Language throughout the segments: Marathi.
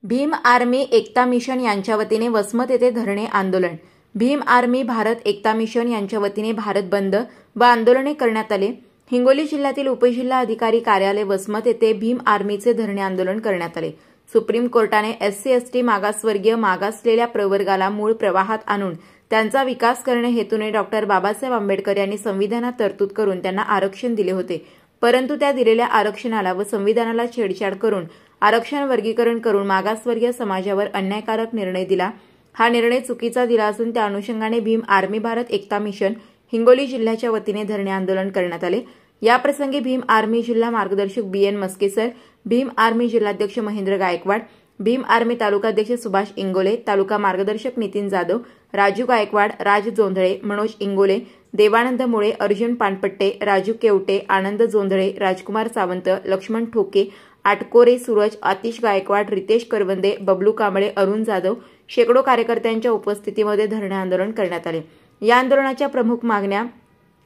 भीम आर्मी एकता मिशन यांच्या वतीने वसमत येथे धरणे आंदोलन। भीम आर्मी भारत एकता मिशन यांच्या वतीने भारत बंद व आंदोलने करण्यात आले। हिंगोली जिल्ह्यातील उपजिल्हा अधिकारी कार्यालय वसमत येथे भीम आर्मीचे धरणे आंदोलन करण्यात आले। सुप्रीम कोर्टाने SC/ST मागासवर्गीय मागासलेल्या प्रवर्गाला मूळ प्रवाहात आणून त्यांचा विकास करणे हेतूने डॉ. बाबासाहेब आंबेडकर यांनी संविधानात तरतूद करून त्यांना आरक्षण दिले होते, परंतु त्या दिलेल्या आरक्षणाला व संविधानाला छेडछाड करून आरक्षण वर्गीकरण करून मागासवर्गीय समाजावर अन्यायकारक निर्णय दिला। हा निर्णय चुकीचा दिला असून त्या अनुषंगाने भीम आर्मी भारत एकता मिशन हिंगोली जिल्ह्याच्या वतीने धरणे आंदोलन करण्यात आले। या प्रसंगी भीम आर्मी जिल्हा मार्गदर्शक BN Maske sir, Bhim army जिल्हाध्यक्ष महेंद्र गायकवाड, भीम आर्मी तालुकाध्यक्ष सुभाष इंगोले, तालुका मार्गदर्शक नितीन जाधव, राजू गायकवाड, राज जोंधळे, मनोज इंगोले, देवानंद मुळे, अर्जुन पानपट्टे, राजू केवटे, आनंद जोंधळे, राजकुमार सावंत, लक्ष्मण ठोके, आटकोरे सूरज, आतिश गायकवाड, रितेश करवंदे, बबलू कांबळे, अरुण जाधव शेकडो कार्यकर्त्यांच्या उपस्थितीमध्ये धरणे आंदोलन करण्यात आले। या आंदोलनाच्या प्रमुख मागण्या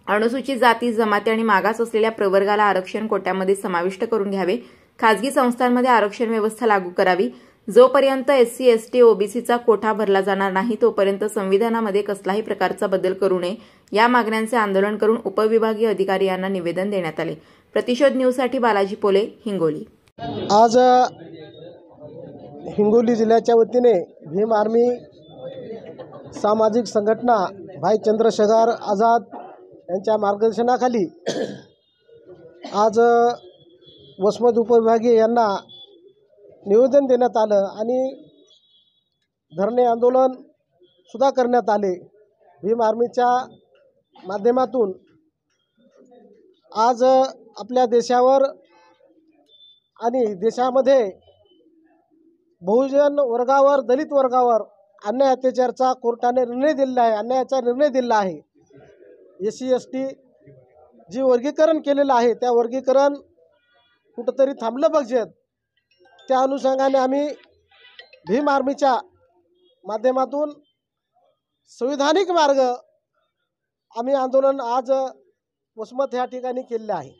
अनुसूचित जाती, जमाती आणि मागास असलेल्या प्रवर्गाला आरक्षण कोट्यामध्ये समाविष्ट करून घ्यावे, खासगी संस्थांमध्ये आरक्षण व्यवस्था लागू करावी, जोपर्यंत SC/ST OBCचा कोटा भरला जाणार नाही तोपर्यंत संविधानामध्ये कसलाही प्रकारचा बदल करू नये, या मागण्यांचे आंदोलन करून उपविभागीय अधिकारी यांना निवेदन देण्यात आले। प्रतिशोध न्यूजसाठी बालाजी पोले, हिंगोली। आज हिंगोली जिल्ह्याच्या वतीने भीम आर्मी सामाजिक संघटना भाई चंद्रशेखर आझाद यांच्या मार्गदर्शनाखाली आज वसमत उपविभागीय यांना निवेदन देण्यात आलं आणि धरणे आंदोलन सुद्धा करण्यात आले। भीम आर्मीच्या माध्यमातून आज आपल्या देशावर आणि देशामध्ये बहुजन वर्गावर, दलित वर्गावर अन्याय अत्याचाराचा कोर्टाने निर्णय दिलेला आहे, अन्यायाचा निर्णय दिला आहे। SC/ST जी वर्गीकरण केलेलं आहे त्या वर्गीकरण कुठंतरी थांबलं पाहिजे। त्या अनुषंगाने आम्ही भीम आर्मीच्या माध्यमातून संविधानिक मार्ग आम्ही आंदोलन आज वसमत ह्या ठिकाणी केलेलं आहे।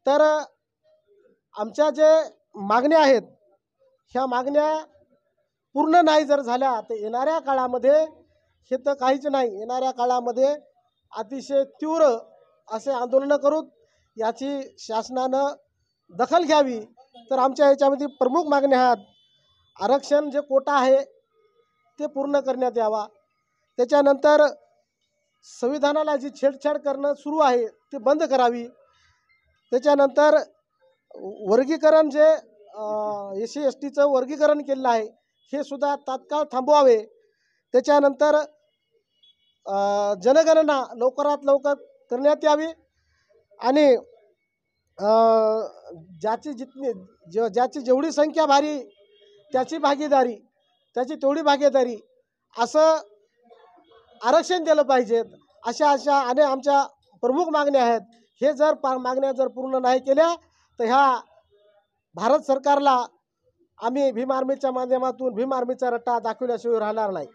तर आमच्या जे मागण्या आहेत ह्या मागण्या पूर्ण नाही जर झाल्या तर येणाऱ्या काळामध्ये हे तर काहीच नाही, येणाऱ्या काळामध्ये अतिशय तीव्र असे आंदोलनं करू, याची शासनानं दखल घ्यावी। तर आमच्या याच्यामध्ये प्रमुख मागण्या आहेत, आरक्षण जे कोटा आहे ते पूर्ण करण्यात यावा, त्याच्यानंतर संविधानाला जी छेडछाड करणं सुरू आहे ते बंद करावी, त्याच्यानंतर वर्गीकरण जे SC/STचं वर्गीकरण केलेलं आहे हे सुद्धा तात्काळ थांबवावे, त्याच्यानंतर जनगणना लवकरात लवकर करण्यात यावी आणि ज्याची जेवढी संख्या भारी त्याची भागीदारी, त्याची तेवढी भागीदारी असं आरक्षण दिलं पाहिजे। अशा आणि आमच्या प्रमुख मागण्या आहेत। हे जर मागण्या जर पूर्ण नाही केल्या तर ह्या भारत सरकारला आम्ही भीम आर्मीच्या माध्यमातून भीम आर्मीचा रट्टा दाखवल्याशिवाय राहणार नाही।